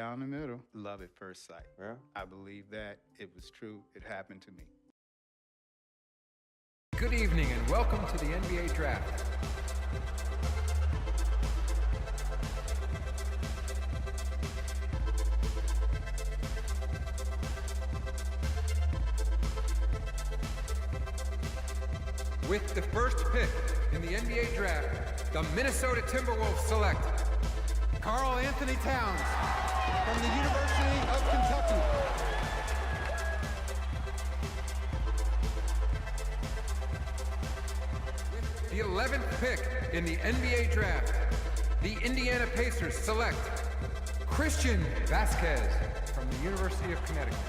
down the middle. Love at first sight. Yeah? I believe that. It was true. It happened to me. Good evening and welcome to the NBA Draft. With the first pick in the NBA Draft, the Minnesota Timberwolves select Karl Anthony Towns from the University of Kentucky. With the 11th pick in the NBA Draft, the Indiana Pacers select Christian Vasquez from the University of Connecticut.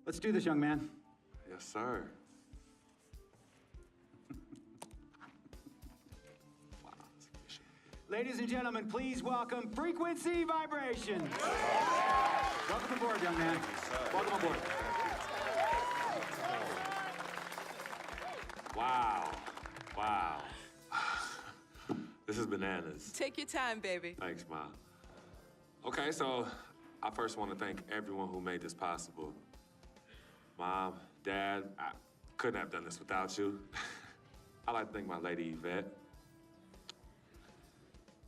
Let's do this, young man. Yes, sir. Ladies and gentlemen, please welcome Frequency Vibrations. Welcome aboard, young man. Welcome aboard. Wow. Wow. This is bananas. Take your time, baby. Thanks, Ma. Okay, so I first want to thank everyone who made this possible. Mom, Dad, I couldn't have done this without you. I'd like to thank my lady Yvette,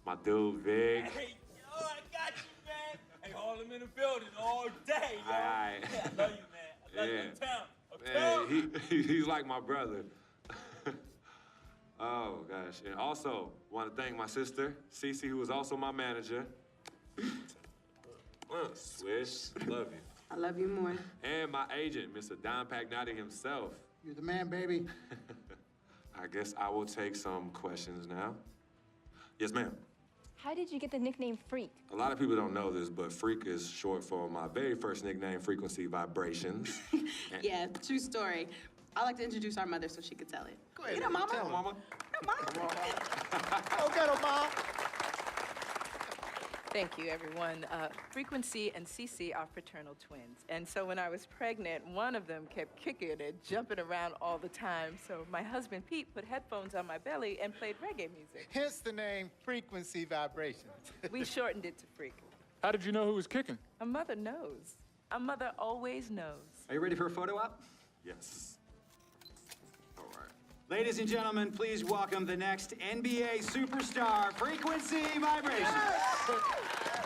my dude Vig. Hey, yo, I got you, man. Hey, hold him in the building all day, yo. Aye. Yeah, I love you, man. I love you in town. Man, he's like my brother. Oh, gosh. And also, want to thank my sister, Cece, who is also my manager. Swish, love you. I love you more. And my agent, Mr. Don Pagnotti himself. You're the man, baby. I guess I will take some questions now. Yes, ma'am. How did you get the nickname Freak? A lot of people don't know this, but Freak is short for my very first nickname, Frequency Vibrations. Yeah, true story. I like to introduce our mother so she could tell it. Go ahead. You know, Mama. Tell her, Mama. You know, Mama. Go get him, Mom. Thank you, everyone. Frequency and Cece are fraternal twins. And so when I was pregnant, one of them kept kicking and jumping around all the time. So my husband, Pete, put headphones on my belly and played reggae music. Hence the name Frequency Vibrations. We shortened it to Freak. How did you know who was kicking? A mother knows. A mother always knows. Are you ready for a photo op? Yes. All right. Ladies and gentlemen, please welcome the next NBA superstar, Frequency Vibrations.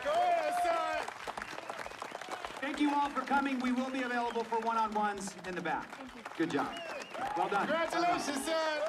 Go ahead, son. Thank you all for coming. We will be available for one-on-ones in the back. Good job. Well done. Congratulations, son.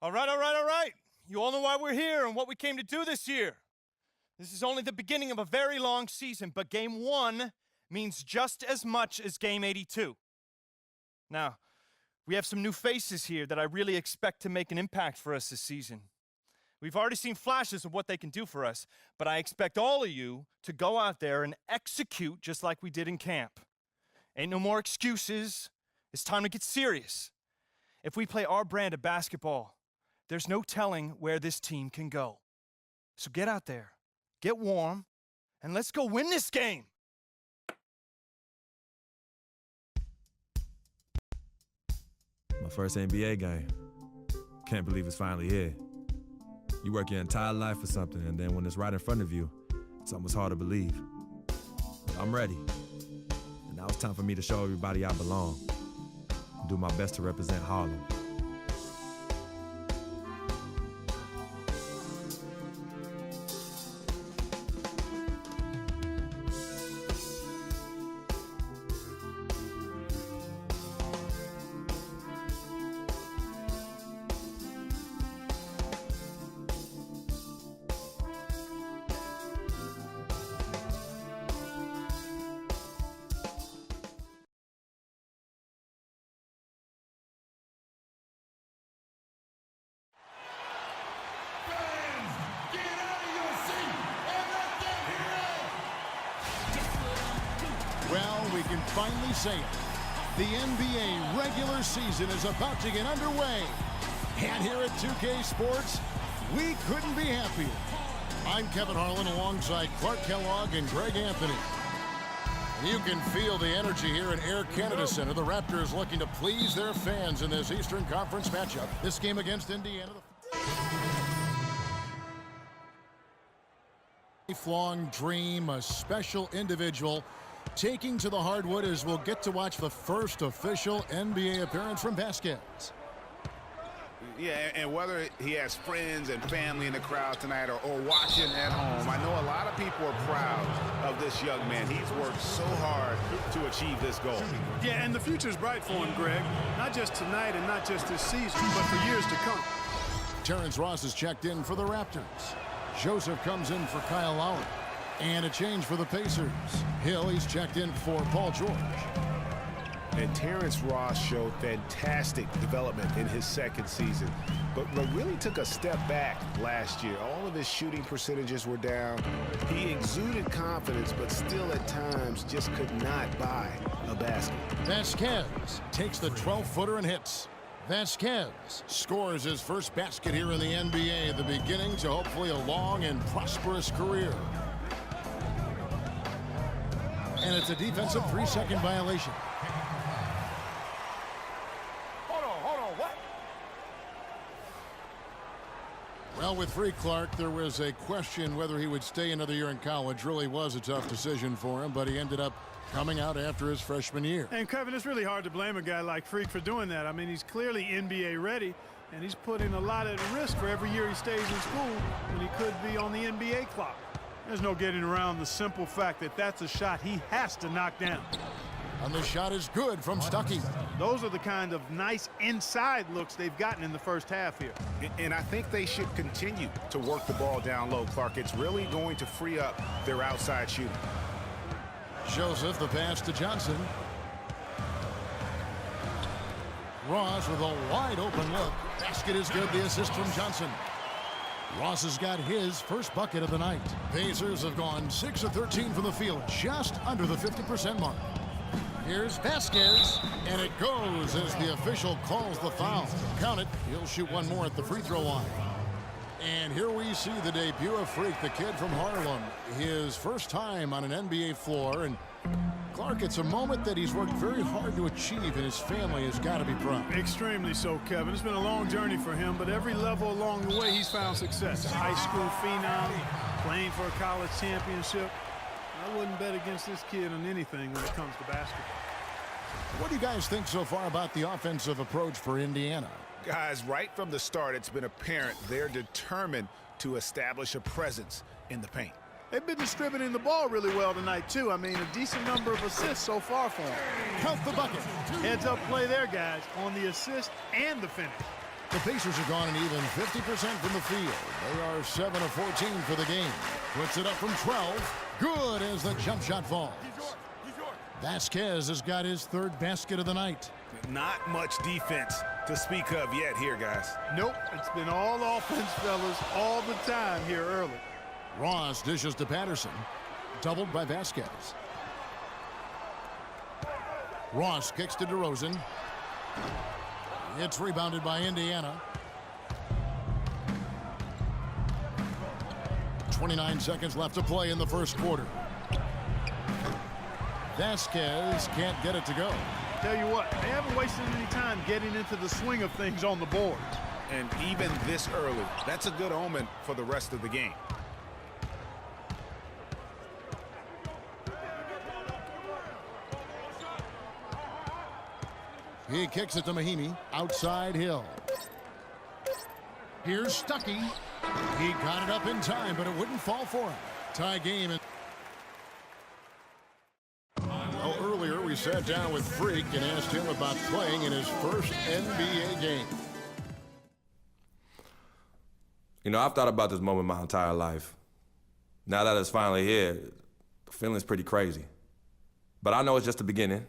All right. You all know why we're here and what we came to do this year. This is only the beginning of a very long season, but Game 1 means just as much as Game 82. Now, we have some new faces here that I really expect to make an impact for us this season. We've already seen flashes of what they can do for us, but I expect all of you to go out there and execute just like we did in camp. Ain't no more excuses. It's time to get serious. If we play our brand of basketball, there's no telling where this team can go. So get out there, get warm, and let's go win this game. My first NBA game. Can't believe it's finally here. You work your entire life for something, and then when it's right in front of you, it's almost hard to believe. But I'm ready. And now it's time for me to show everybody I belong and do my best to represent Harlem. Well, we can finally say it. The NBA regular season is about to get underway. And here at 2K Sports, we couldn't be happier. I'm Kevin Harlan alongside Clark Kellogg and Greg Anthony. You can feel the energy here at Air Canada Center. The Raptors looking to please their fans in this Eastern Conference matchup. This game against Indiana. Lifelong dream, a special individual taking to the hardwood as we'll get to watch the first official NBA appearance from Vasquez. Yeah, and whether he has friends and family in the crowd tonight or watching at home, I know a lot of people are proud of this young man. He's worked so hard to achieve this goal. Yeah, and the future's bright for him, Greg. Not just tonight and not just this season, but for years to come. Terrence Ross is checked in for the Raptors. Joseph comes in for Kyle Lowry. And a change for the Pacers. Hill, he's checked in for Paul George. And Terrence Ross showed fantastic development in his second season, but really took a step back last year. All of his shooting percentages were down. He exuded confidence, but still at times just could not buy a basket. Vasquez takes the 12-footer and hits. Vasquez scores his first basket here in the NBA, the beginning to hopefully a long and prosperous career. And it's a defensive 3-second violation. Hold on, what? Well, with Free Clark, there was a question whether he would stay another year in college. Really was a tough decision for him, but he ended up coming out after his freshman year. And Kevin, it's really hard to blame a guy like Freak for doing that. I mean, he's clearly NBA ready, and he's putting a lot at risk for every year he stays in school when he could be on the NBA clock. There's no getting around the simple fact that that's a shot he has to knock down. And the shot is good from Stuckey. Those are the kind of nice inside looks they've gotten in the first half here. And I think they should continue to work the ball down low, Clark. It's really going to free up their outside shooting. Joseph, the pass to Johnson. Ross with a wide open look. Basket is good, the assist from Johnson. Ross has got his first bucket of the night. Pacers have gone 6 of 13 from the field, just under the 50% mark. Here's Vasquez, and it goes as the official calls the foul. Count it, he'll shoot one more at the free throw line. And here we see the debut of Freak, the kid from Harlem. His first time on an NBA floor, and Clark, it's a moment that he's worked very hard to achieve, and his family has got to be proud. Extremely so, Kevin. It's been a long journey for him, but every level along the way, he's found success. A high school phenom, playing for a college championship. I wouldn't bet against this kid on anything when it comes to basketball. What do you guys think so far about the offensive approach for Indiana? Guys, right from the start, it's been apparent they're determined to establish a presence in the paint. They've been distributing the ball really well tonight, too. I mean, a decent number of assists so far for them. Count the bucket. Heads up play there, guys, on the assist and the finish. The Pacers are gone an even 50% from the field. They are 7 of 14 for the game. Puts it up from 12. Good as the jump shot falls. Vasquez has got his third basket of the night. Not much defense to speak of yet here, guys. Nope, it's been all offense, fellas, all the time here early. Ross dishes to Patterson. Doubled by Vasquez. Ross kicks to DeRozan. It's rebounded by Indiana. 29 seconds left to play in the first quarter. Vasquez can't get it to go. Tell you what, they haven't wasted any time getting into the swing of things on the board. And even this early, that's a good omen for the rest of the game. He kicks it to Mahimi. Outside Hill. Here's Stuckey. He got it up in time, but it wouldn't fall for him. Tie game. Well, earlier we sat down with Freak and asked him about playing in his first NBA game. You know, I've thought about this moment my entire life. Now that it's finally here, the feeling's pretty crazy. But I know it's just the beginning.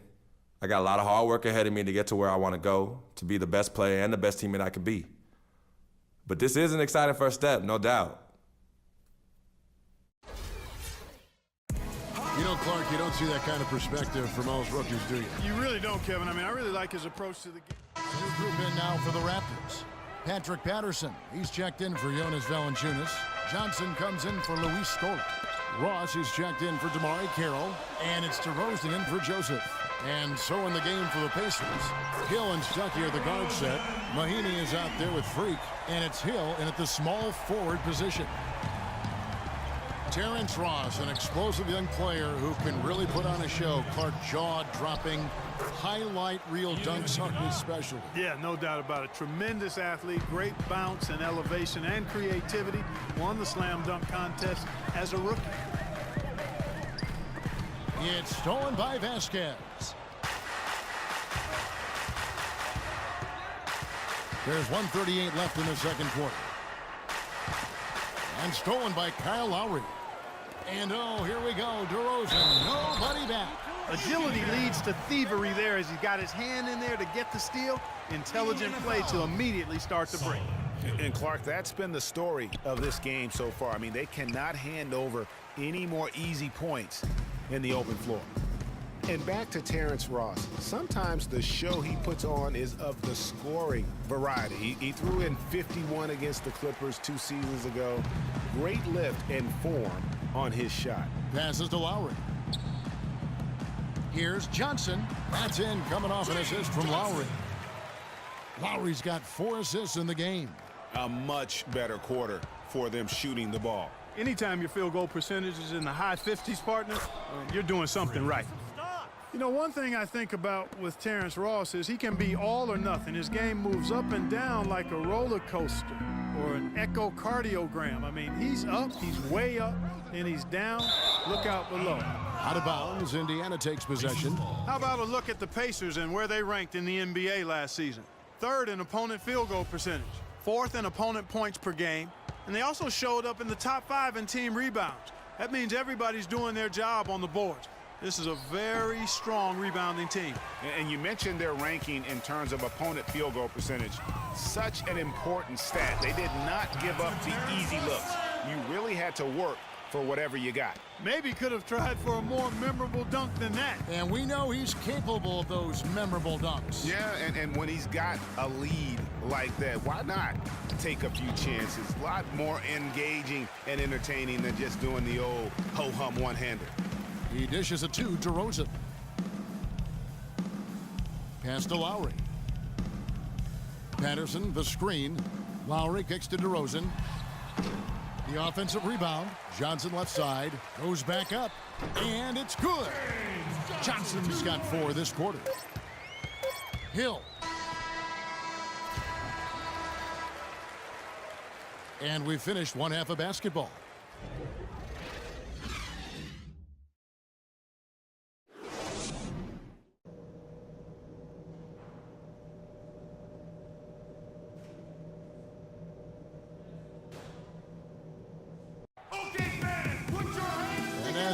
I got a lot of hard work ahead of me to get to where I want to go, to be the best player and the best teammate I could be. But this is an exciting first step, no doubt. You know, Clark, you don't see that kind of perspective from most rookies, do you? You really don't, Kevin. I mean, I really like his approach to the game. New group in now for the Raptors. Patrick Patterson. He's checked in for Jonas Valanciunas. Johnson comes in for Luis Scola. Ross is checked in for MyCareer. And it's DeRozan in for Joseph. And so in the game for the Pacers, Hill and Stuckey are the guard set. Mahinmi is out there with Freak. And it's Hill in at the small forward position. Terrence Ross, an explosive young player who can really put on a show. Clark, jaw-dropping, highlight reel dunks are his specialty. Yeah, no doubt about it. Tremendous athlete, great bounce and elevation and creativity. Won the slam dunk contest as a rookie. It's stolen by Vasquez. There's 1:38 left in the second quarter. And stolen by Kyle Lowry. And oh, here we go, DeRozan, nobody back. Agility leads to thievery there as he got his hand in there to get the steal. Intelligent play to immediately start the break. And Clark, that's been the story of this game so far. I mean, they cannot hand over any more easy points in the open floor. And back to Terrence Ross. Sometimes the show he puts on is of the scoring variety. He threw in 51 against the Clippers 2 seasons ago. Great lift and form on his shot. Passes to Lowry. Here's Johnson. That's in, coming off an assist from Lowry. Lowry's got 4 assists in the game. A much better quarter for them shooting the ball. Anytime your field goal percentage is in the high 50s, partner, you're doing something right. You know, one thing I think about with Terrence Ross is he can be all or nothing. His game moves up and down like a roller coaster or an echocardiogram. I mean, he's up, he's way up, and he's down. Look out below. Out of bounds, Indiana takes possession. How about a look at the Pacers and where they ranked in the NBA last season? 3rd in opponent field goal percentage, 4th in opponent points per game, and they also showed up in the top 5 in team rebounds. That means everybody's doing their job on the boards. This is a very strong rebounding team. And you mentioned their ranking in terms of opponent field goal percentage. Such an important stat. They did not give up the easy looks. You really had to work for whatever you got. Maybe could have tried for a more memorable dunk than that. And we know he's capable of those memorable dunks. Yeah, and when he's got a lead like that, why not take a few chances? A lot more engaging and entertaining than just doing the old ho-hum one-hander. He dishes it to DeRozan. Pass to Lowry. Patterson, the screen. Lowry kicks to DeRozan. The offensive rebound. Johnson left side. Goes back up. And it's good. Johnson's got 4 this quarter. Hill. And we've finished one half of basketball.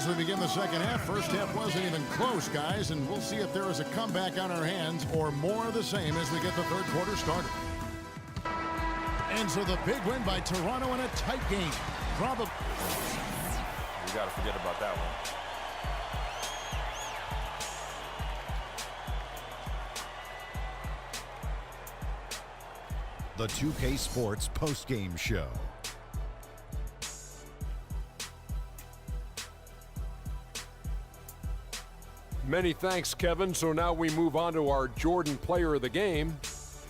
As we begin the second half, first half wasn't even close, guys, and we'll see if there is a comeback on our hands or more of the same as we get the third quarter started. And so the big win by Toronto in a tight game. Probably. You got to forget about that one. The 2K Sports postgame show. Many thanks, Kevin. So now we move on to our Jordan Player of the Game,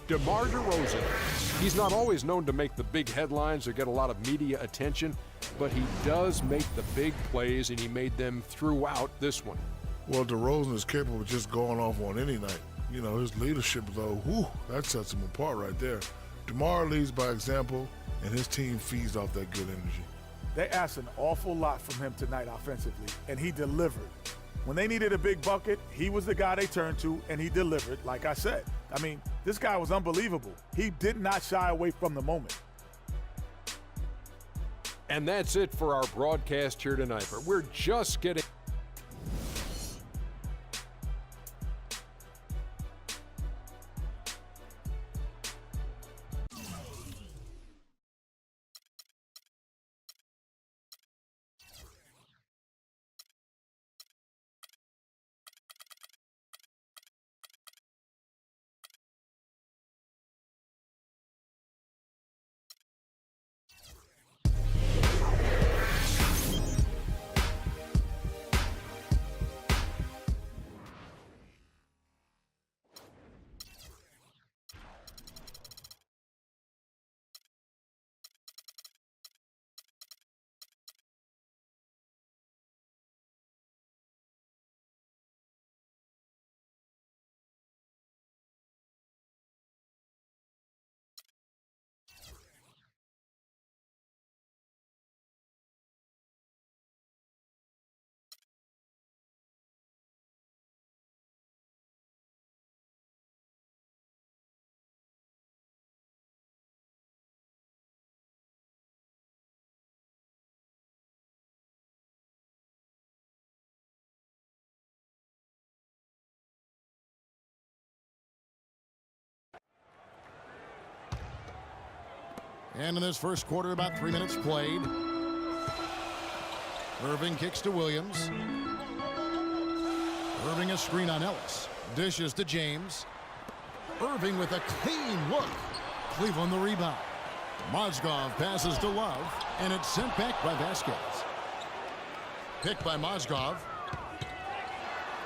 DeMar DeRozan. He's not always known to make the big headlines or get a lot of media attention, but he does make the big plays, and he made them throughout this one. Well, DeRozan is capable of just going off on any night. You know, his leadership, though, whew, that sets him apart right there. DeMar leads by example, and his team feeds off that good energy. They asked an awful lot from him tonight offensively, and he delivered. When they needed a big bucket, he was the guy they turned to, and he delivered, like I said. I mean, this guy was unbelievable. He did not shy away from the moment. And that's it for our broadcast here tonight, but we're just getting... And in this first quarter, about 3 minutes played. Irving kicks to Williams. Irving a screen on Ellis. Dishes to James. Irving with a clean look. Cleveland the rebound. Mozgov passes to Love, and it's sent back by Vasquez. Picked by Mozgov.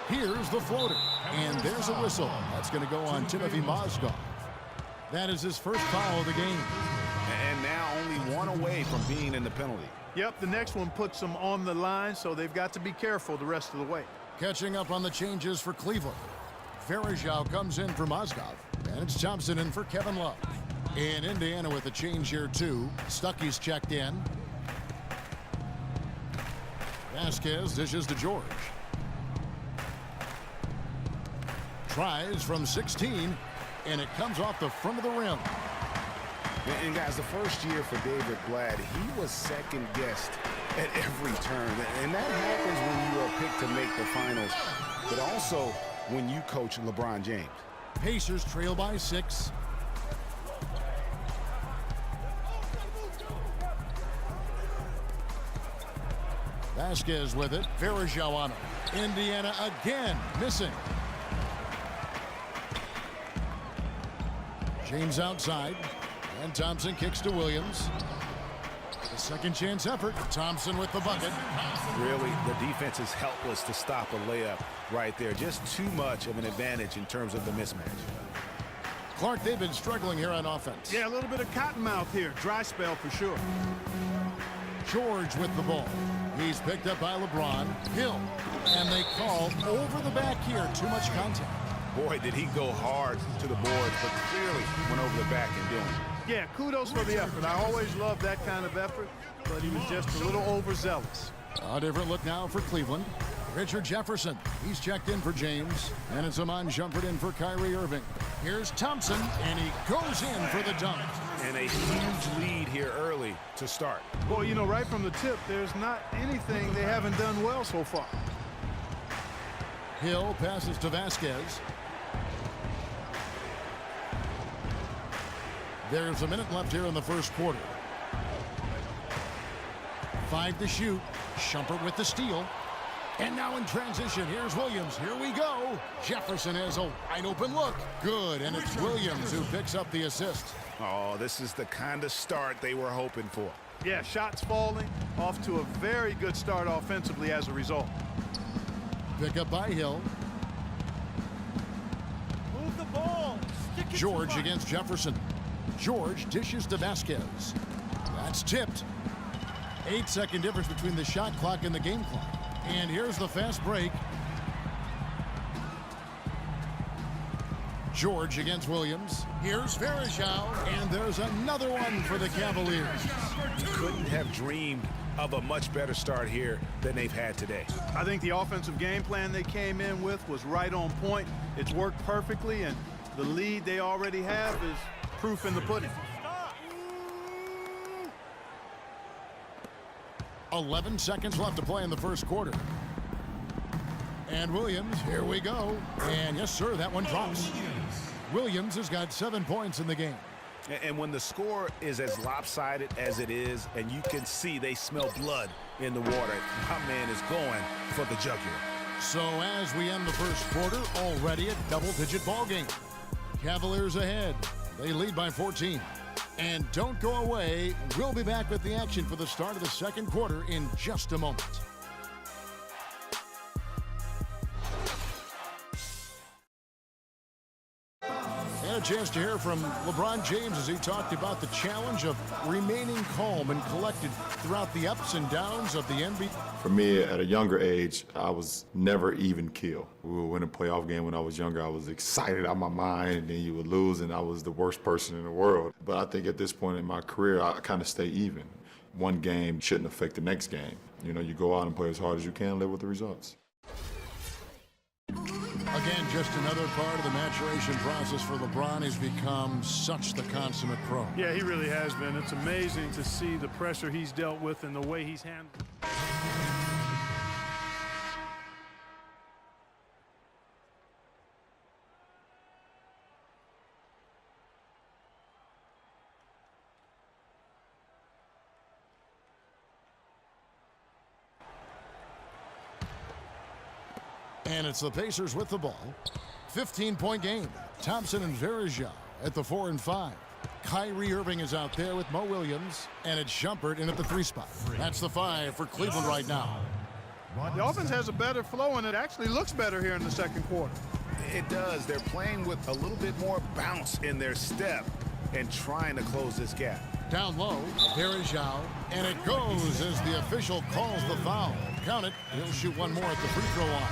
Here's the floater, and there's a whistle. That's going to go on Timothy Mozgov. That is his first foul of the game. And now only one away from being in the penalty. Yep, the next one puts them on the line, so they've got to be careful the rest of the way. Catching up on the changes for Cleveland. Verajao comes in for Mozgov, and it's Thompson in for Kevin Love. In Indiana with a change here, too. Stuckey's checked in. Vasquez dishes to George. Tries from 16, and it comes off the front of the rim. And guys, the first year for David Blatt, he was second guessed at every turn. And that happens when you are picked to make the finals, but also when you coach LeBron James. Pacers trail by 6. Vasquez with it. Verajao on him. Indiana again missing. James outside. And Thompson kicks to Williams. A second chance effort. Thompson with the bucket. Really, the defense is helpless to stop a layup right there. Just too much of an advantage in terms of the mismatch. Clark, they've been struggling here on offense. Yeah, a little bit of cottonmouth here. Dry spell for sure. George with the ball. He's picked up by LeBron. Hill. And they call over the back here. Too much contact. Boy, did he go hard to the boards, but clearly went over the back and doing it. Yeah, kudos for the effort. I always love that kind of effort, but he was just a little overzealous. A different look now for Cleveland. Richard Jefferson. He's checked in for James. And it's Amon Shumpert in for Kyrie Irving. Here's Thompson, and he goes in for the dunk. And a huge lead here early to start. Boy, you know, right from the tip, there's not anything they haven't done well so far. Hill passes to Vasquez. There's a minute left here in the first quarter. 5 to shoot. Shumpert with the steal. And now in transition, here's Williams. Here we go. Jefferson has a wide open look. Good, and it's Williams who picks up the assist. Oh, this is the kind of start they were hoping for. Yeah, shots falling, off to a very good start offensively as a result. Pick up by Hill. Move the ball. Stick it George against Jefferson. George dishes to Vasquez. That's tipped. 8-second difference between the shot clock and the game clock. And here's the fast break. George against Williams. Here's Verajao, and there's another one for the Cavaliers. You couldn't have dreamed of a much better start here than they've had today. I think the offensive game plan they came in with was right on point. It's worked perfectly, and the lead they already have is proof in the pudding. 11 seconds left to play in the first quarter. And Williams, here we go. And yes, sir, that one drops. Williams has got 7 points in the game. And when the score is as lopsided as it is, and you can see they smell blood in the water, my man is going for the jugular. So as we end the first quarter, already a double-digit ball game. Cavaliers ahead. They lead by 14. And don't go away. We'll be back with the action for the start of the second quarter in just a moment. And a chance to hear from LeBron James as he talked about the challenge of remaining calm and collected throughout the ups and downs of the NBA. For me, at a younger age, I was never even keel. We would win a playoff game when I was younger. I was excited out of my mind, and then you would lose, and I was the worst person in the world. But I think at this point in my career, I kind of stay even. One game shouldn't affect the next game. You know, you go out and play as hard as you can, live with the results. Again, just another part of the maturation process for LeBron. He's become such the consummate pro. Yeah, he really has been. It's amazing to see the pressure he's dealt with and the way he's handled. And it's the Pacers with the ball. 15-point game. Thompson and Verajao at the 4 and 5. Kyrie Irving is out there with Mo Williams, and it's Shumpert in at the 3 spot. That's the 5 for Cleveland right now. The offense has a better flow, and it actually looks better here in the second quarter. It does. They're playing with a little bit more bounce in their step and trying to close this gap. Down low, Verajao, and it goes as the official calls the foul. Count it. He'll shoot one more at the free throw line.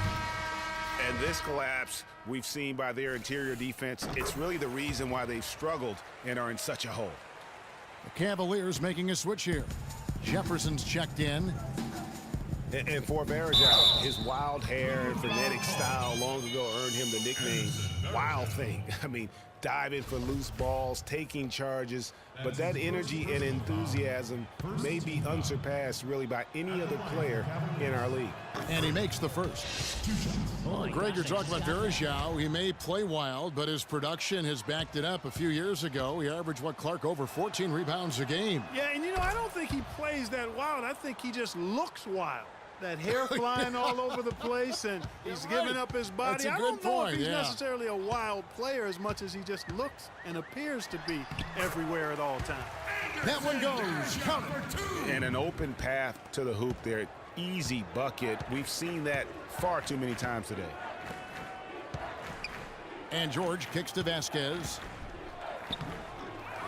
And this collapse we've seen by their interior defense, it's really the reason why they've struggled and are in such a hole. The Cavaliers making a switch here. Jefferson's checked in. And for Verajao, his wild hair and frenetic style long ago earned him the nickname Wild Thing. I mean, diving for loose balls, taking charges, but that energy and enthusiasm may be unsurpassed really by any other player in our league. And he makes the first. Well, Greg, you're talking about Verajao. He may play wild, but his production has backed it up. A few years ago, he averaged, Clark, over 14 rebounds a game. Yeah, and you know, I don't think he plays that wild. I think he just looks wild. That hair flying all over the place, and he's giving up his body. I don't know if he's necessarily a wild player as much as he just looks and appears to be everywhere at all times. That one goes. Count it. And an open path to the hoop there. Easy bucket. We've seen that far too many times today. And George kicks to Vasquez.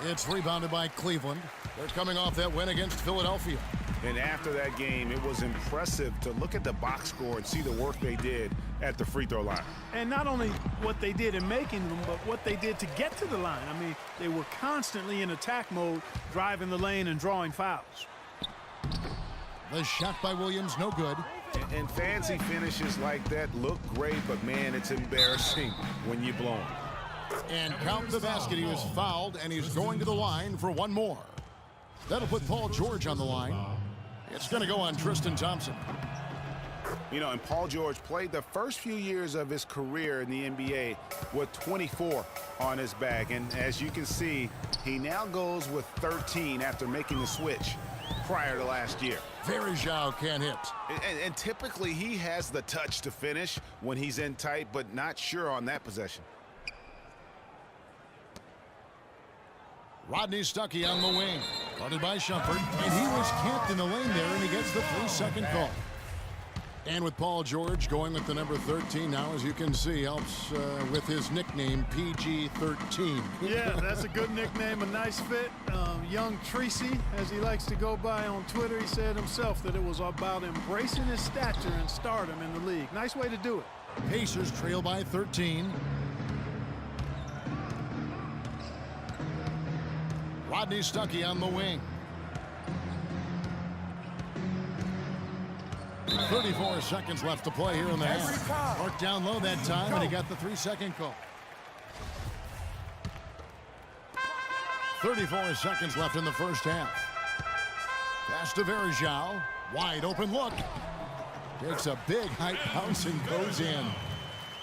It's rebounded by Cleveland. They're coming off that win against Philadelphia. And after that game, it was impressive to look at the box score and see the work they did at the free throw line. And not only what they did in making them, but what they did to get to the line. I mean, they were constantly in attack mode, driving the lane and drawing fouls. The shot by Williams, no good. And fancy finishes like that look great, but man, it's embarrassing when you blow them. And count the basket. He was fouled, and he's going to the line for one more. That'll put Paul George on the line. It's going to go on Tristan Thompson. You know, and Paul George played the first few years of his career in the NBA with 24 on his back. And as you can see, he now goes with 13 after making the switch prior to last year. Verejao can't hit. And typically he has the touch to finish when he's in tight, but not sure on that possession. Rodney Stuckey on the wing. Guarded by Shumpert. And he was camped in the lane there, and he gets the 3-second call. And with Paul George going with the number 13 now, as you can see, helps with his nickname, PG-13. Yeah, that's a good nickname, a nice fit. Young Tracy, as he likes to go by on Twitter, he said himself that it was about embracing his stature and stardom in the league. Nice way to do it. Pacers trail by 13. Rodney Stuckey on the wing. 34 seconds left to play here in the half. Marked down low that time, and he got the 3-second call. 34 seconds left in the first half. Pass to Verejao. Wide open look. Takes a big height bounce and goes in.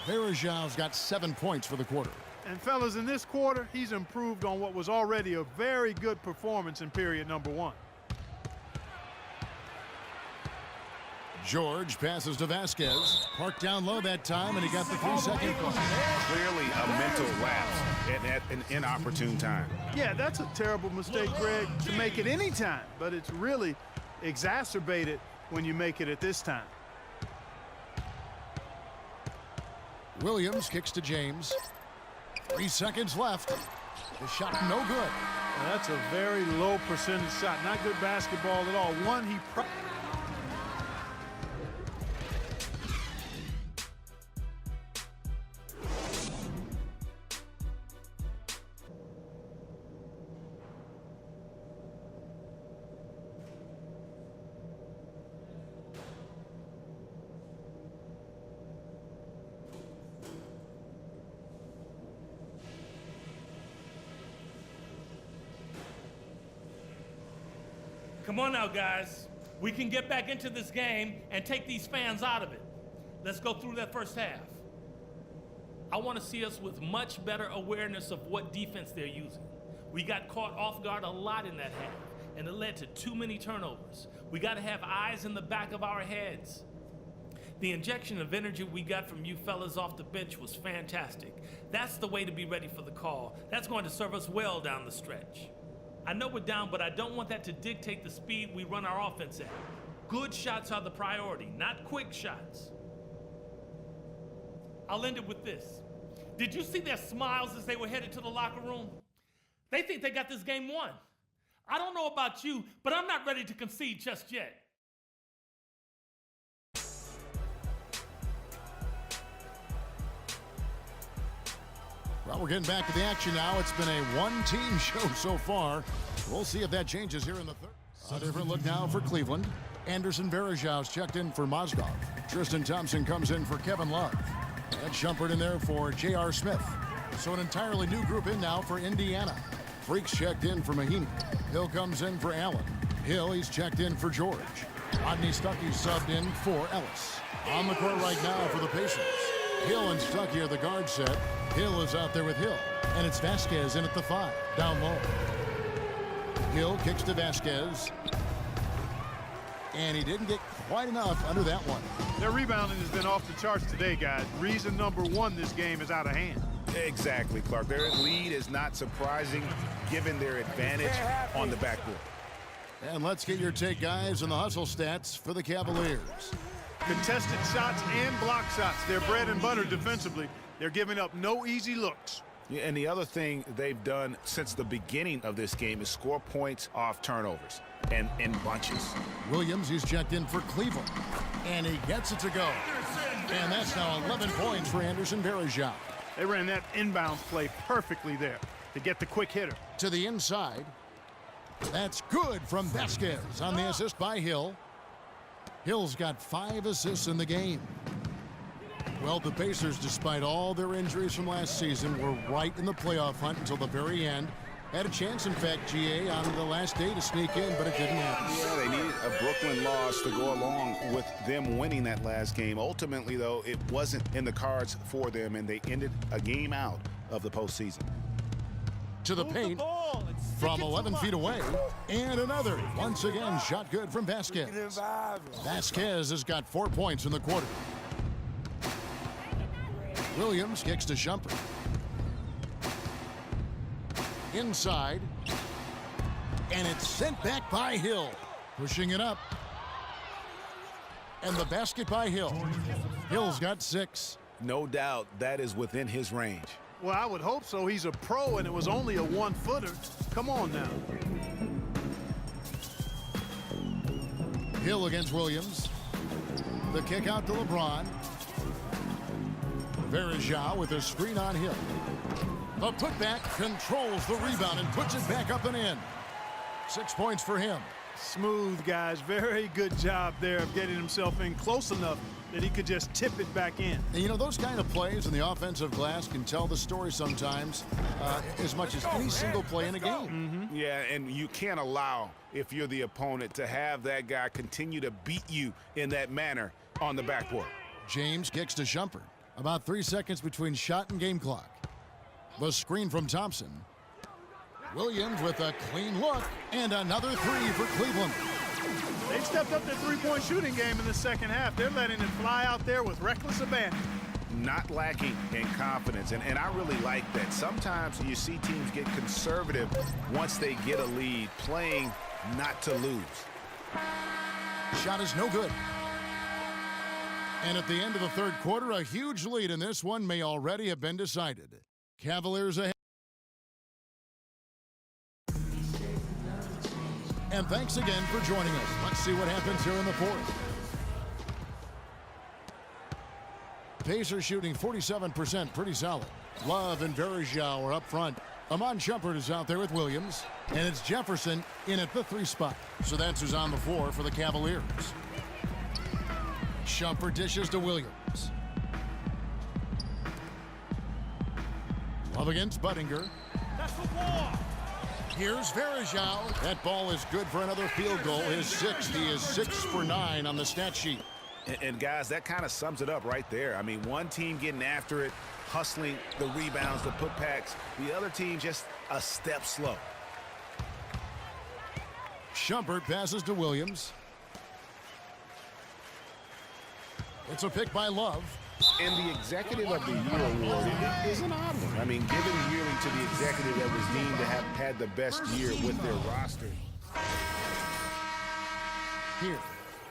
Verejao's got 7 points for the quarter. And fellas, in this quarter, he's improved on what was already a very good performance in period number 1. George passes to Vasquez. Parked down low that time, and he got the 3-second call. Clearly a mental lapse at an inopportune time. Yeah, that's a terrible mistake, Greg, to make it any time, but it's really exacerbated when you make it at this time. Williams kicks to James. 3 seconds left. The shot no good. Well, that's a very low percentage shot. Not good basketball at all. One, he Come on now, guys. We can get back into this game and take these fans out of it. Let's go through that first half. I want to see us with much better awareness of what defense they're using. We got caught off guard a lot in that half, and it led to too many turnovers. We got to have eyes in the back of our heads. The injection of energy we got from you fellas off the bench was fantastic. That's the way to be ready for the call. That's going to serve us well down the stretch. I know we're down, but I don't want that to dictate the speed we run our offense at. Good shots are the priority, not quick shots. I'll end it with this. Did you see their smiles as they were headed to the locker room? They think they got this game won. I don't know about you, but I'm not ready to concede just yet. Well, we're getting back to the action now. It's been a one-team show so far. We'll see if that changes here in the third. A different look now for Cleveland. Anderson Verejao's checked in for Mozgov. Tristan Thompson comes in for Kevin Love. And Shumpert in there for J.R. Smith. So an entirely new group in now for Indiana. Freaks checked in for Mahinmi. Hill comes in for Allen. Hill, he's checked in for George. Rodney Stuckey subbed in for Ellis. On the court right now for the Pacers. Hill and Stuckey are the guard set. Hill is out there with Hill. And it's Vasquez in at the 5, down low. Hill kicks to Vasquez. And he didn't get quite enough under that one. Their rebounding has been off the charts today, guys. Reason number 1, this game is out of hand. Exactly, Clark. Their lead is not surprising given their advantage on the backboard. And let's get your take, guys, on the hustle stats for the Cavaliers. Contested shots and block shots. They're bread and butter defensively. They're giving up no easy looks. Yeah, and the other thing they've done since the beginning of this game is score points off turnovers and in bunches. Williams, he's checked in for Cleveland. And he gets it to go. And that's now 11 points for Anderson Verejao. They ran that inbounds play perfectly there to get the quick hitter. To the inside. That's good from Vasquez on the assist by Hill. Hill's got 5 assists in the game. Well, the Pacers, despite all their injuries from last season, were right in the playoff hunt until the very end. Had a chance, in fact, GA, on the last day to sneak in, but it didn't happen. Yeah, they needed a Brooklyn loss to go along with them winning that last game. Ultimately, though, it wasn't in the cards for them, and they ended a game out of the postseason. To the paint from 11 feet away, and another. Once again, shot good from Vasquez. Vasquez has got 4 points in the quarter. Williams kicks to Shumpert. Inside, and it's sent back by Hill. Pushing it up. And the basket by Hill. Hill's got 6. No doubt that is within his range. Well, I would hope so. He's a pro, and it was only a 1-footer. Come on now. Hill against Williams. The kick out to LeBron. Verajao with a screen on Hill. The putback controls the rebound and puts it back up and in. 6 points for him. Smooth, guys. Very good job there of getting himself in close enough that he could just tip it back in. And you know, those kind of plays in the offensive glass can tell the story sometimes as much as any single play in a game. Yeah, and you can't allow, if you're the opponent, to have that guy continue to beat you in that manner on the backboard. James kicks to Shumpert. About 3 seconds between shot and game clock. The screen from Thompson. Williams with a clean look, and another 3 for Cleveland. They've stepped up their three-point shooting game in the second half. They're letting it fly out there with reckless abandon. Not lacking in confidence, and I really like that. Sometimes you see teams get conservative once they get a lead, playing not to lose. Shot is no good. And at the end of the third quarter, a huge lead in this one may already have been decided. Cavaliers ahead. And thanks again for joining us. Let's see what happens here in the fourth. Pacers shooting 47%, pretty solid. Love and Verajao are up front. Amon Shumpert is out there with Williams. And it's Jefferson in at the 3 spot. So that's who's on the floor for the Cavaliers. Shumpert dishes to Williams. Love against Budinger. That's the wall. Here's Verajao. That ball is good for another field goal. His 6th. He is 6 for 9 on the stat sheet. And guys, that kind of sums it up right there. I mean, one team getting after it, hustling the rebounds, the putbacks. The other team just a step slow. Shumpert passes to Williams. It's a pick by Love. And the Executive of the Year award is an odd one. I mean, given yearly to the executive that was deemed to have had the best year with their roster. Here,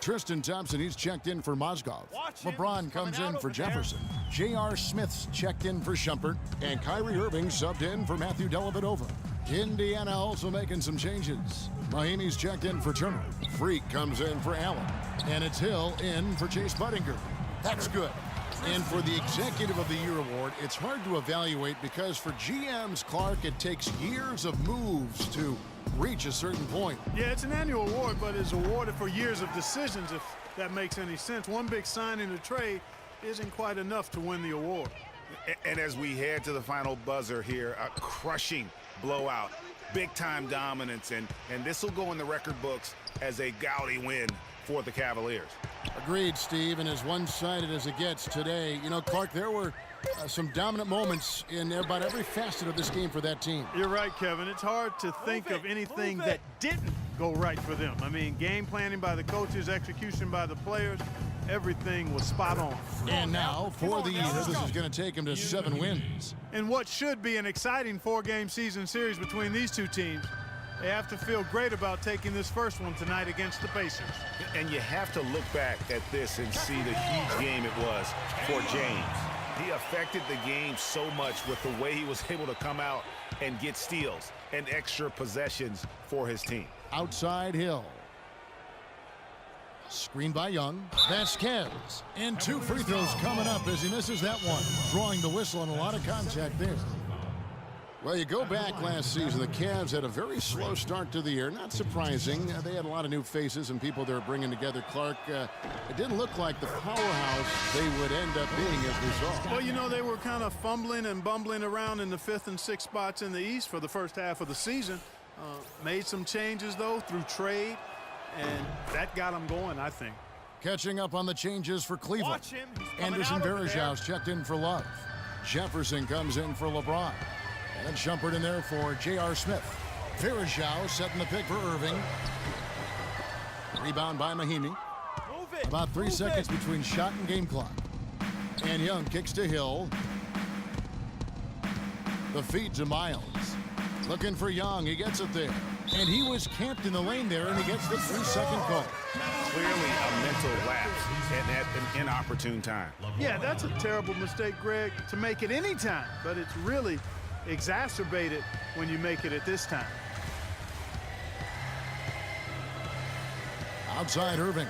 Tristan Thompson, he's checked in for Mozgov. LeBron comes in for Jefferson. J.R. Smith's checked in for Shumpert. And Kyrie Irving subbed in for Matthew Dellavedova. Indiana also making some changes. Miami's checked in for Turner. Freak comes in for Allen. And it's Hill in for Chase Budinger. That's good. And for the Executive of the Year award, it's hard to evaluate because for GMs, Clark, it takes years of moves to reach a certain point. Yeah, it's an annual award, but it's awarded for years of decisions, if that makes any sense. One big signing or trade isn't quite enough to win the award. And as we head to the final buzzer here, a crushing blowout, big-time dominance, and this will go in the record books as a gaudy win for the Cavaliers. Agreed, Steve, and as one-sided as it gets today, you know, Clark, there were some dominant moments in about every facet of this game for that team. You're right, Kevin. It's hard to think of anything that didn't go right for them. I mean, game planning by the coaches, execution by the players, everything was spot on. And now, for the Eagles, this is going to take them to 7 wins. In what should be an exciting 4-game season series between these two teams, they have to feel great about taking this first one tonight against the Pacers. And you have to look back at this and see the huge game it was for James. He affected the game so much with the way he was able to come out and get steals and extra possessions for his team. Outside Hill. Screen by Young. Vasquez. And 2 free throws coming up as he misses that one. Drawing the whistle and a lot of contact there. Well, you go back last season, the Cavs had a very slow start to the year. Not surprising. They had a lot of new faces and people they were bringing together. Clark, it didn't look like the powerhouse they would end up being as we saw. Well, you know, they were kind of fumbling and bumbling around in the 5th and 6th spots in the East for the first half of the season. Made some changes, though, through trade, and that got them going, I think. Catching up on the changes for Cleveland. Anderson Varejao checked in for Love. Jefferson comes in for LeBron. And Shumpert in there for J.R. Smith. Varejao setting the pick for Irving. Rebound by Mahimi. About 3 seconds between shot and game clock. And Young kicks to Hill. The feed to Miles. Looking for Young. He gets it there. And he was camped in the lane there, and he gets the 3-second call. Clearly a mental lapse at an inopportune time. Yeah, that's a terrible mistake, Greg, to make it any time. But it's really exacerbated when you make it at this time. Outside Irving.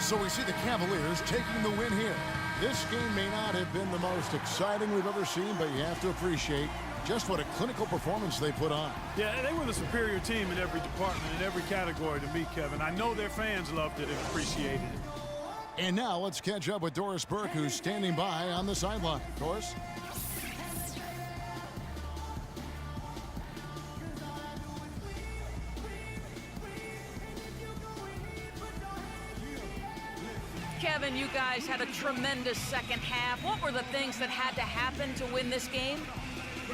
So we see the Cavaliers taking the win here. This game may not have been the most exciting we've ever seen, but you have to appreciate just what a clinical performance they put on. Yeah, they were the superior team in every department, in every category to me, Kevin. I know their fans loved it and appreciated it. And now let's catch up with Doris Burke, who's standing by on the sideline. Doris? Kevin, you guys had a tremendous second half. What were the things that had to happen to win this game?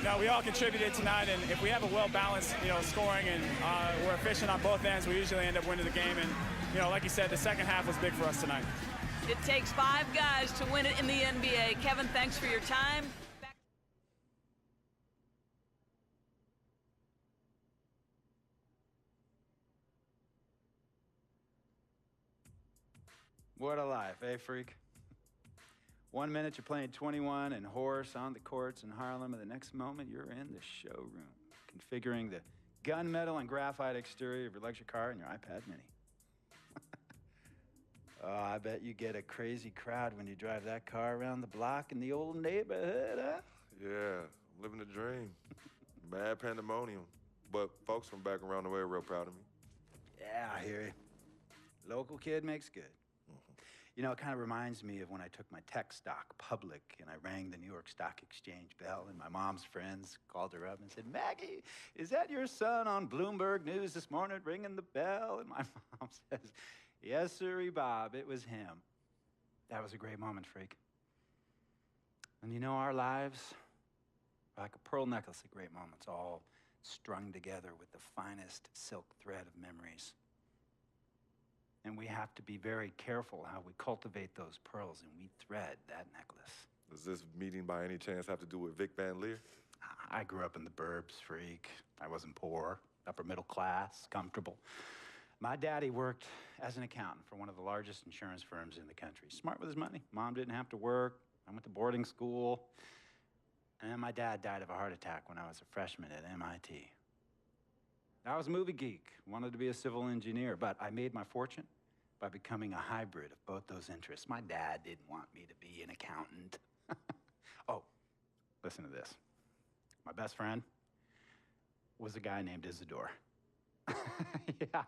No, we all contributed tonight, and if we have a well-balanced, scoring and we're efficient on both ends, we usually end up winning the game. And, like you said, the second half was big for us tonight. It takes 5 guys to win it in the NBA. Kevin, thanks for your time. What a life, eh, freak? 1 minute you're playing 21 and horse on the courts in Harlem, and the next moment you're in the showroom, configuring the gunmetal and graphite exterior of your luxury car and your iPad mini. Oh, I bet you get a crazy crowd when you drive that car around the block in the old neighborhood, huh? Yeah, I'm living the dream. Mad pandemonium. But folks from back around the way are real proud of me. Yeah, I hear you. Local kid makes good. You know, it kind of reminds me of when I took my tech stock public and I rang the New York Stock Exchange bell, and my mom's friends called her up and said, "Maggie, is that your son on Bloomberg News this morning ringing the bell?" And my mom says, "Yes, sirree, Bob, it was him." That was a great moment, freak. And you know, our lives are like a pearl necklace of great moments, all strung together with the finest silk thread of memories. And we have to be very careful how we cultivate those pearls and we thread that necklace. Does this meeting by any chance have to do with Vic Van Leer? I grew up in the burbs, freak. I wasn't poor, upper middle class, comfortable. My daddy worked as an accountant for one of the largest insurance firms in the country. Smart with his money. Mom didn't have to work. I went to boarding school. And my dad died of a heart attack when I was a freshman at MIT. I was a movie geek, wanted to be a civil engineer, but I made my fortune by becoming a hybrid of both those interests. My dad didn't want me to be an accountant. Oh, listen to this. My best friend was a guy named Isidore. Yeah,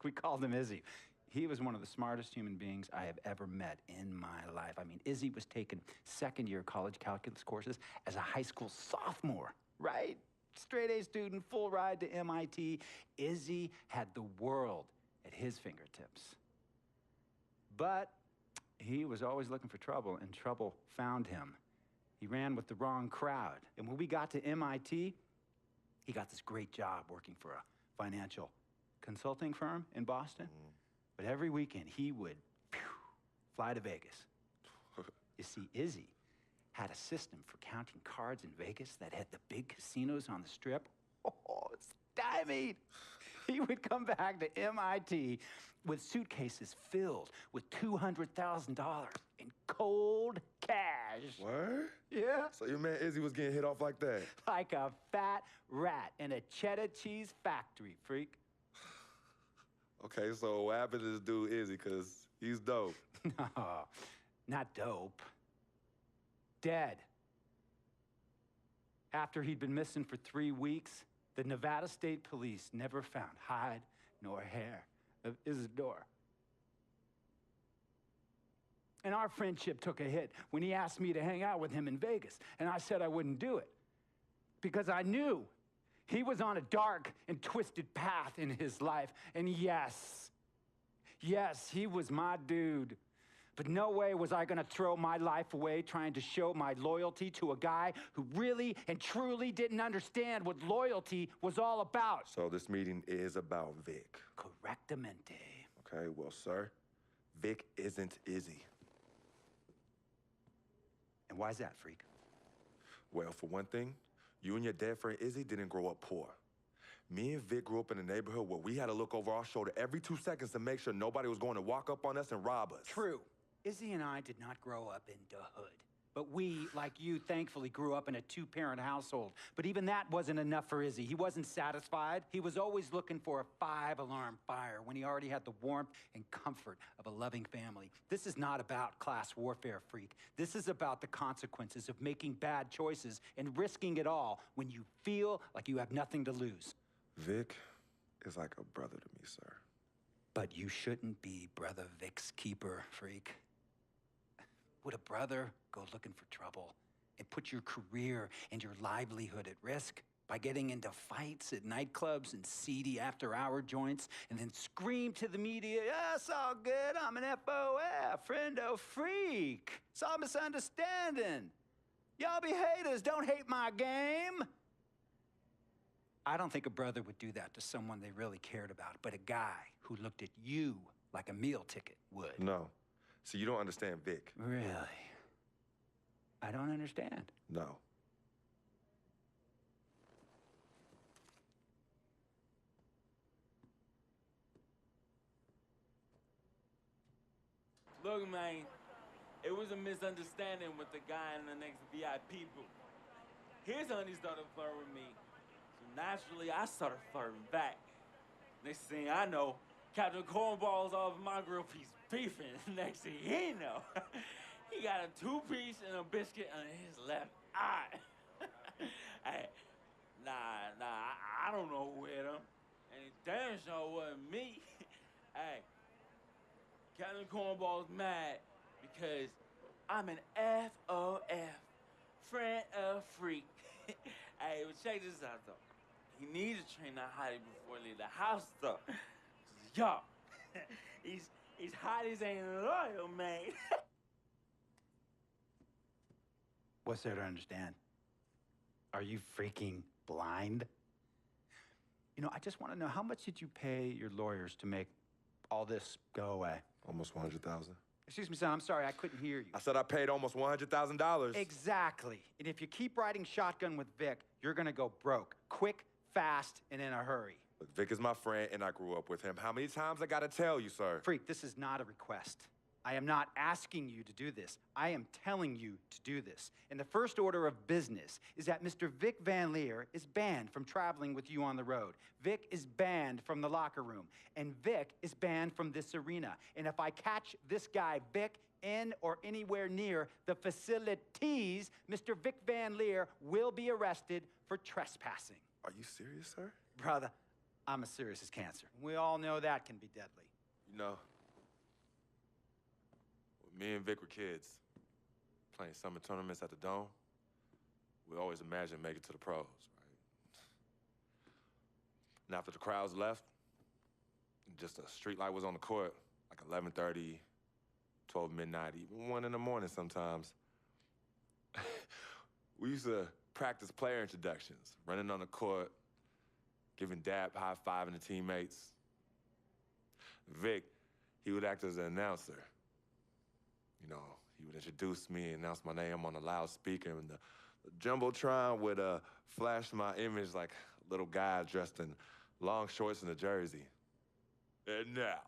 we called him Izzy. He was one of the smartest human beings I have ever met in my life. I mean, Izzy was taking second-year college calculus courses as a high school sophomore, right? Straight-A student, full ride to MIT. Izzy had the world at his fingertips. But he was always looking for trouble, and trouble found him. He ran with the wrong crowd. And when we got to MIT, he got this great job working for a financial consulting firm in Boston. But every weekend, he would fly to Vegas. You see, Izzy had a system for counting cards in Vegas that had the big casinos on the Strip. Oh, stymied. He would come back to MIT with suitcases filled with $200,000 in cold cash. What? Yeah. So your man Izzy was getting hit off like that? Like a fat rat in a cheddar cheese factory, freak. Okay, so what happened to this dude Izzy? Because he's dope. No, not dope. dead. After he'd been missing for 3 weeks, the Nevada State Police never found hide nor hair of Isidore. And our friendship took a hit when he asked me to hang out with him in Vegas, and I said I wouldn't do it because I knew he was on a dark and twisted path in his life. And yes, he was my dude. But no way was I gonna throw my life away trying to show my loyalty to a guy who really and truly didn't understand what loyalty was all about. So this meeting is about Vic. Correctamente. Okay, well, sir, Vic isn't Izzy. And why's that, freak? Well, for one thing, you and your dead friend Izzy didn't grow up poor. Me and Vic grew up in a neighborhood where we had to look over our shoulder every 2 seconds to make sure nobody was going to walk up on us and rob us. True. Izzy and I did not grow up in the hood. But we, like you, thankfully grew up in a 2-parent household. But even that wasn't enough for Izzy. He wasn't satisfied. He was always looking for a 5-alarm fire when he already had the warmth and comfort of a loving family. This is not about class warfare, freak. This is about the consequences of making bad choices and risking it all when you feel like you have nothing to lose. Vic is like a brother to me, sir. But you shouldn't be Brother Vic's keeper, freak. Would a brother go looking for trouble and put your career and your livelihood at risk by getting into fights at nightclubs and seedy after-hour joints and then scream to the media, yeah, it's all good, I'm an FOF, friendo freak. It's all misunderstanding. Y'all be haters, don't hate my game. I don't think a brother would do that to someone they really cared about, but a guy who looked at you like a meal ticket would. No. So you don't understand Vic. Really? I don't understand. No. Look, man, it was a misunderstanding with the guy in the next VIP booth. His honey started flirting with me, so naturally I started flirting back. Next thing I know, Captain Cornball's all over my grill piece beefing. Next thing he know, he got a 2-piece and a biscuit on his left eye. Hey, I don't know who hit him, and it damn sure wasn't me. Hey, Captain Cornball's mad because I'm an FOF, friend of freak. Hey, but check this out though. He needs to train that hottie before he leave the house though. Yo, he's hot as ain't loyal, man. What's there to understand? Are you freaking blind? You know, I just want to know, how much did you pay your lawyers to make all this go away? Almost $100,000. Excuse me, son, I'm sorry, I couldn't hear you. I said I paid almost $100,000. Exactly. And if you keep riding shotgun with Vic, you're gonna go broke. Quick, fast, and in a hurry. Look, Vic is my friend, and I grew up with him. How many times I gotta tell you, sir? Freak, this is not a request. I am not asking you to do this. I am telling you to do this. And the first order of business is that Mr. Vic Van Leer is banned from traveling with you on the road. Vic is banned from the locker room. And Vic is banned from this arena. And if I catch this guy, Vic, in or anywhere near the facilities, Mr. Vic Van Leer will be arrested for trespassing. Are you serious, sir? Brother, I'm as serious as cancer. We all know that can be deadly. You know, when me and Vic were kids, playing summer tournaments at the Dome, we always imagined making it to the pros, right? And after the crowds left, just a street light was on the court, like 11:30, 12 midnight, even 1 in the morning sometimes. We used to practice player introductions, running on the court, giving dab, high-fiving the teammates. Vic, he would act as an announcer. You know, he would introduce me and announce my name on the loudspeaker, and the Jumbotron would flash my image like a little guy dressed in long shorts and a jersey. And now,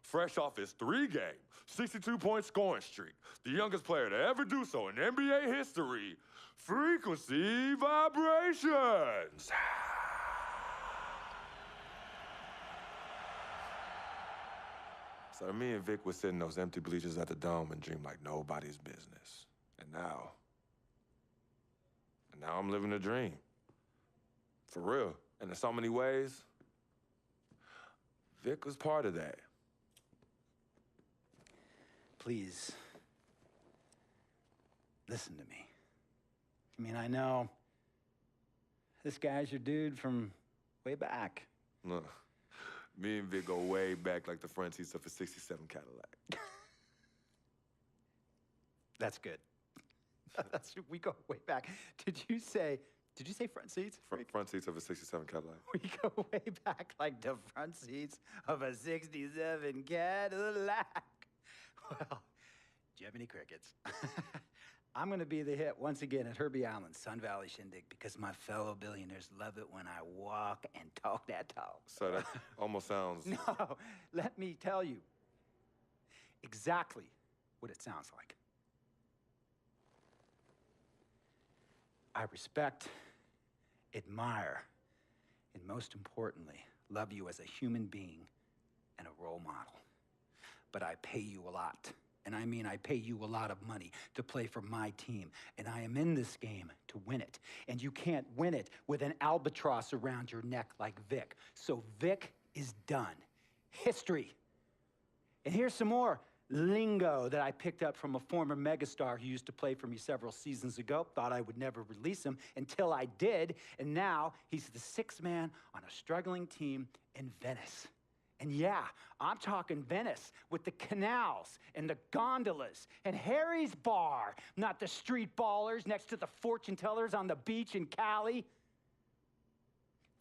fresh off his 3-game, 62-point scoring streak, the youngest player to ever do so in NBA history, Frequency Vibrations. So me and Vic would sit in those empty bleachers at the Dome and dream like nobody's business. And now, And now I'm living a dream. For real. And in so many ways, Vic was part of that. Please, listen to me. I mean, I know this guy's your dude from way back. Look, me and Vic go way back like the front seats of a 67 Cadillac. That's good. We go way back. Did you say front seats? Front seats of a 67 Cadillac. We go way back like the front seats of a 67 Cadillac. Well, do you have any crickets? I'm going to be the hit once again at Herbie Allen's Sun Valley Shindig because my fellow billionaires love it when I walk and talk that talk. So that almost sounds... No, let me tell you exactly what it sounds like. I respect, admire, and most importantly, love you as a human being and a role model. But I pay you a lot. And I mean, I pay you a lot of money to play for my team. And I am in this game to win it. And you can't win it with an albatross around your neck like Vic. So Vic is done. History. And here's some more lingo that I picked up from a former megastar who used to play for me several seasons ago. Thought I would never release him until I did. And now he's the sixth man on a struggling team in Venice. And yeah, I'm talking Venice with the canals and the gondolas and Harry's bar, not the street ballers next to the fortune tellers on the beach in Cali.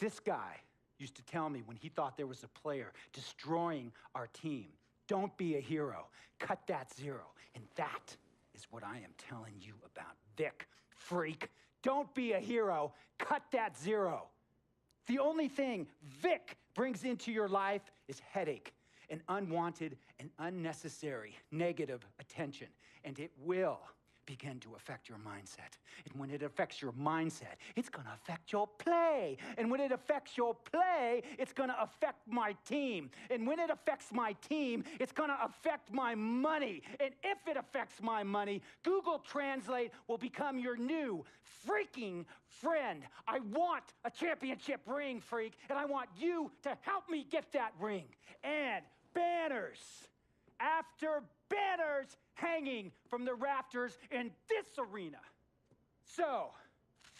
This guy used to tell me when he thought there was a player destroying our team, don't be a hero, cut that zero. And that is what I am telling you about Vic, freak. Don't be a hero, cut that zero. The only thing Vic brings into your life is headache and unwanted and unnecessary negative attention. And it will begin to affect your mindset. And when it affects your mindset, it's gonna affect your play. And when it affects your play, it's gonna affect my team. And when it affects my team, it's gonna affect my money. And if it affects my money, Google Translate will become your new freaking friend. I want a championship ring, freak, and I want you to help me get that ring. And banners after banners hanging from the rafters in this arena. So,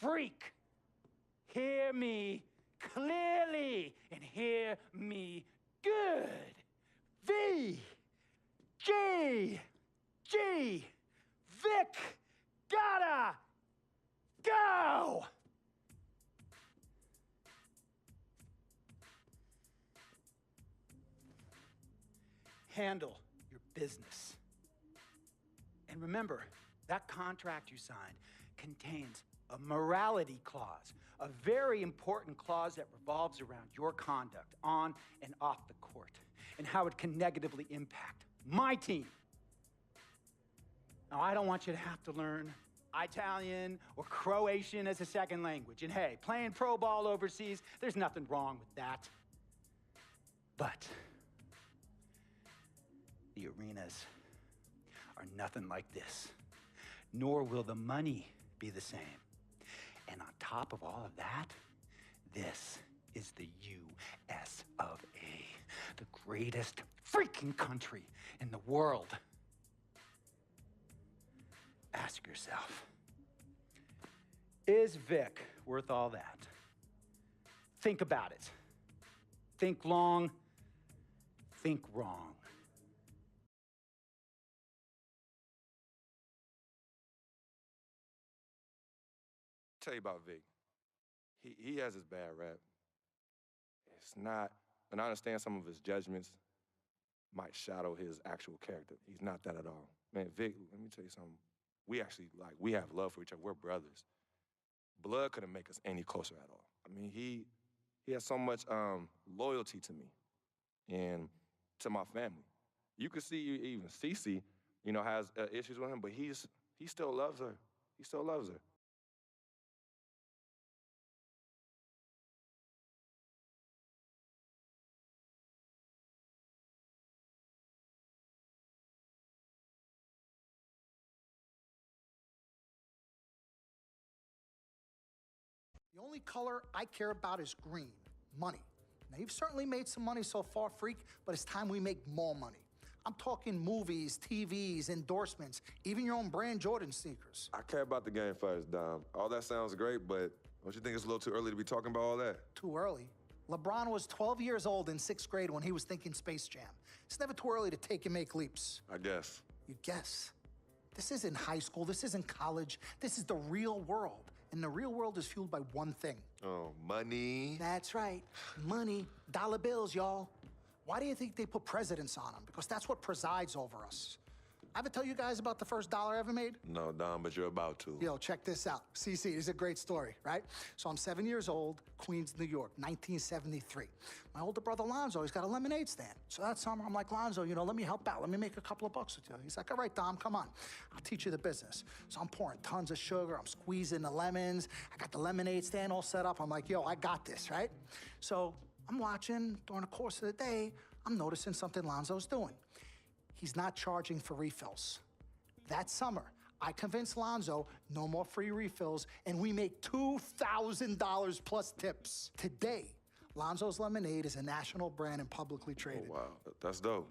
freak, hear me clearly and hear me good. V, G, Vic, gotta go! Handle your business. And remember, that contract you signed contains a morality clause, a very important clause that revolves around your conduct on and off the court, and how it can negatively impact my team. Now, I don't want you to have to learn Italian or Croatian as a second language. And hey, playing pro ball overseas, there's nothing wrong with that. But the arenas are nothing like this, nor will the money be the same. And on top of all of that, this is the U.S. of A., the greatest freaking country in the world. Ask yourself, is Vic worth all that? Think about it. Think long, think wrong. Tell you about Vic. He has his bad rap. It's not, and I understand some of his judgments might shadow his actual character. He's not that at all. Man, Vic, let me tell you something. We have love for each other. We're brothers. Blood couldn't make us any closer at all. I mean, he has so much loyalty to me and to my family. You could see even Cece, has issues with him, but he still loves her. He still loves her. only color I care about is green, money. Now, you've certainly made some money so far, Freak, but it's time we make more money. I'm talking movies, TVs, endorsements, even your own brand Jordan sneakers. I care about the game first, Dom. All that sounds great, but don't you think it's a little too early to be talking about all that? Too early? LeBron was 12 years old in 6th grade when he was thinking Space Jam. It's never too early to take and make leaps. I guess. You guess? This isn't high school, this isn't college, this is the real world. And the real world is fueled by one thing. Oh, money. That's right, money, dollar bills, y'all. Why do you think they put presidents on them? Because that's what presides over us. I ever tell you guys about the first dollar I ever made? No, Dom, but you're about to. Yo, check this out. CC, this is a great story, right? So I'm 7 years old, Queens, New York, 1973. My older brother, Lonzo, he's got a lemonade stand. So that summer, I'm like, Lonzo, you know, let me help out. Let me make a couple of bucks with you. He's like, all right, Dom, come on. I'll teach you the business. So I'm pouring tons of sugar. I'm squeezing the lemons. I got the lemonade stand all set up. I'm like, yo, I got this, right? So I'm watching during the course of the day. I'm noticing something Lonzo's doing. He's not charging for refills. That summer, I convinced Lonzo no more free refills, and we make $2,000 plus tips. Today, Lonzo's Lemonade is a national brand and publicly traded. Oh, wow, that's dope.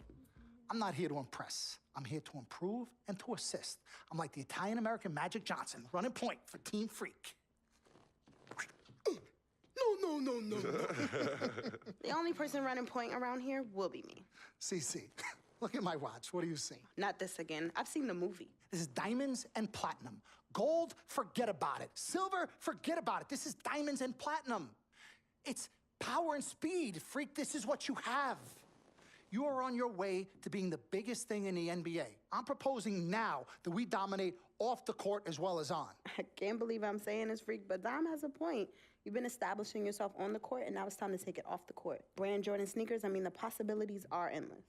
I'm not here to impress. I'm here to improve and to assist. I'm like the Italian-American Magic Johnson, running point for Team Freak. No. The only person running point around here will be me. CC, look at my watch. What do you see? Not this again. I've seen the movie. This is diamonds and platinum. Gold, forget about it. Silver, forget about it. This is diamonds and platinum. It's power and speed. Freak, this is what you have. You are on your way to being the biggest thing in the NBA. I'm proposing now that we dominate off the court as well as on. I can't believe I'm saying this, Freak, but Dom has a point. You've been establishing yourself on the court, and now it's time to take it off the court. Brand Jordan sneakers, I mean, the possibilities are endless.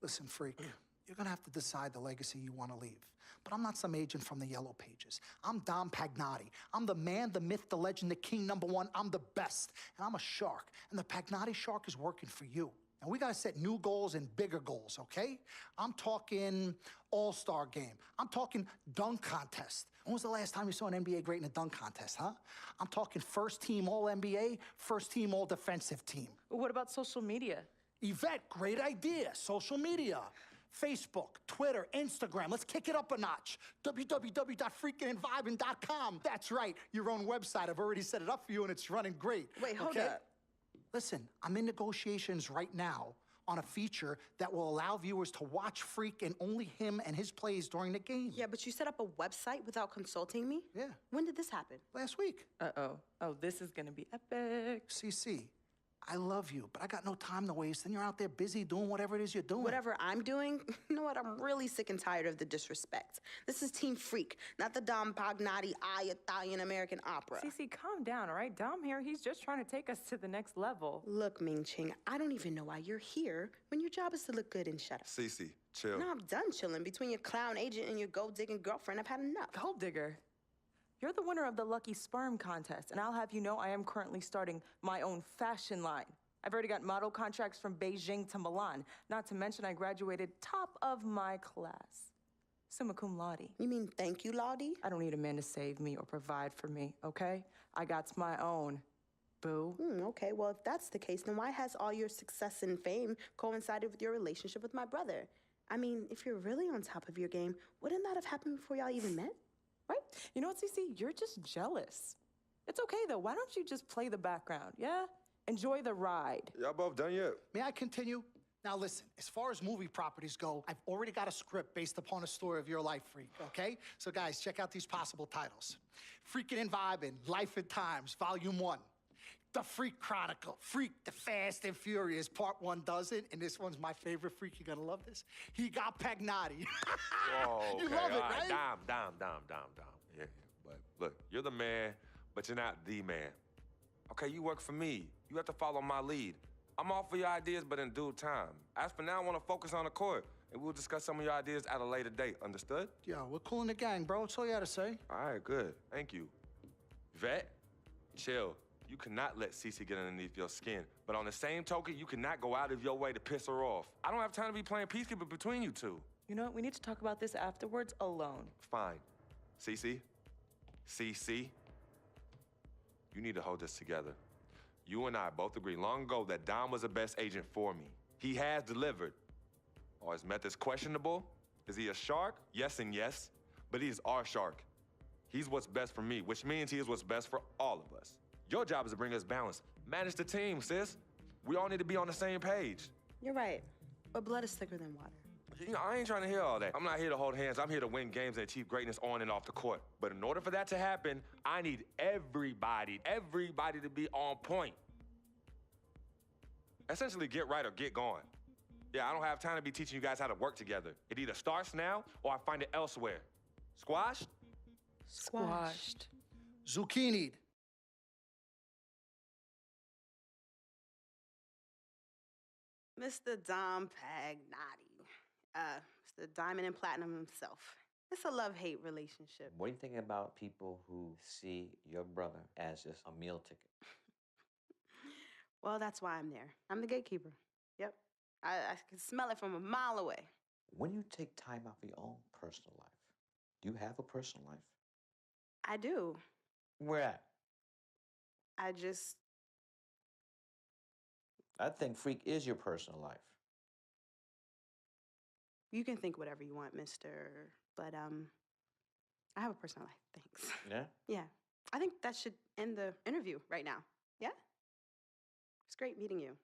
Listen, Freak, you're gonna have to decide the legacy you wanna leave. But I'm not some agent from the Yellow Pages. I'm Dom Pagnotti. I'm the man, the myth, the legend, the king, #1. I'm the best. And I'm a shark. And the Pagnotti shark is working for you. And we gotta set new goals and bigger goals, okay? I'm talking all-star game. I'm talking dunk contest. When was the last time you saw an NBA great in a dunk contest, huh? I'm talking first team All-NBA, first team All-Defensive team. What about social media? Yvette, great idea. Social media. Facebook, Twitter, Instagram. Let's kick it up a notch. www.freakingandvibing.com. That's right, your own website. I've already set it up for you and it's running great. Wait, hold up. Listen, I'm in negotiations right now on a feature that will allow viewers to watch Freak and only him and his plays during the game. Yeah, but you set up a website without consulting me? Yeah. When did this happen? Last week. Uh-oh. Oh, this is gonna be epic. CC, I love you, but I got no time to waste. And you're out there busy doing whatever it is you're doing. Whatever I'm doing, you know what? I'm really sick and tired of the disrespect. This is Team Freak, not the Dom Pagnotti Italian-American opera. Cece, calm down, all right? Dom here, he's just trying to take us to the next level. Look, Ming Ching, I don't even know why you're here when your job is to look good and shut up. Cece, chill. No, I'm done chilling. Between your clown agent and your gold-digging girlfriend, I've had enough. Gold digger? You're the winner of the Lucky Sperm contest, and I'll have you know I am currently starting my own fashion line. I've already got model contracts from Beijing to Milan. Not to mention I graduated top of my class. Summa cum laude. You mean thank you, Laude? I don't need a man to save me or provide for me, okay? I got my own, boo. Okay, well, if that's the case, then why has all your success and fame coincided with your relationship with my brother? I mean, if you're really on top of your game, wouldn't that have happened before y'all even met? Right? You know what, Cece? You're just jealous. It's okay, though. Why don't you just play the background, yeah? Enjoy the ride. Y'all both done yet? May I continue? Now listen, as far as movie properties go, I've already got a script based upon a story of your life, Freak, okay? So guys, check out these possible titles. Freaking and Vibing, Life and Times, Volume 1. The Freak Chronicle, Freak the Fast and Furious, Part 1 does it, and this one's my favorite, Freak, you're gonna love this. He got Pagnotti. Whoa, okay. You love it, All right? Dom. Yeah, but look, you're the man, but you're not the man. Okay, you work for me. You have to follow my lead. I'm all for your ideas, but in due time. As for now, I want to focus on the court, and we'll discuss some of your ideas at a later date. Understood? Yeah, we're cool in the gang, bro. That's all you had to say. All right, good. Thank you. Vet, chill. You cannot let Cece get underneath your skin. But on the same token, you cannot go out of your way to piss her off. I don't have time to be playing peacekeeper between you two. You know what? We need to talk about this afterwards alone. Fine. Cece? you need to hold this together. You and I both agreed long ago that Dom was the best agent for me. He has delivered. Are his methods questionable? Is he a shark? Yes and yes, but he is our shark. He's what's best for me, which means he is what's best for all of us. Your job is to bring us balance. Manage the team, sis. We all need to be on the same page. You're right. But blood is thicker than water. You know, I ain't trying to hear all that. I'm not here to hold hands. I'm here to win games and achieve greatness on and off the court. But in order for that to happen, I need everybody to be on point. Essentially, get right or get gone. Yeah, I don't have time to be teaching you guys how to work together. It either starts now or I find it elsewhere. Squashed? Squashed. Zucchini'd. Mr. Dom Pagnotti. Mr. Diamond and Platinum himself. It's a love-hate relationship. What do you think about people who see your brother as just a meal ticket? Well, that's why I'm there. I'm the gatekeeper. Yep. I can smell it from a mile away. When you take time out for your own personal life, do you have a personal life? I do. Where at? I just... I think Freak is your personal life. You can think whatever you want, mister. But, I have a personal life. Thanks. Yeah? Yeah. I think that should end the interview right now. Yeah? It's great meeting you.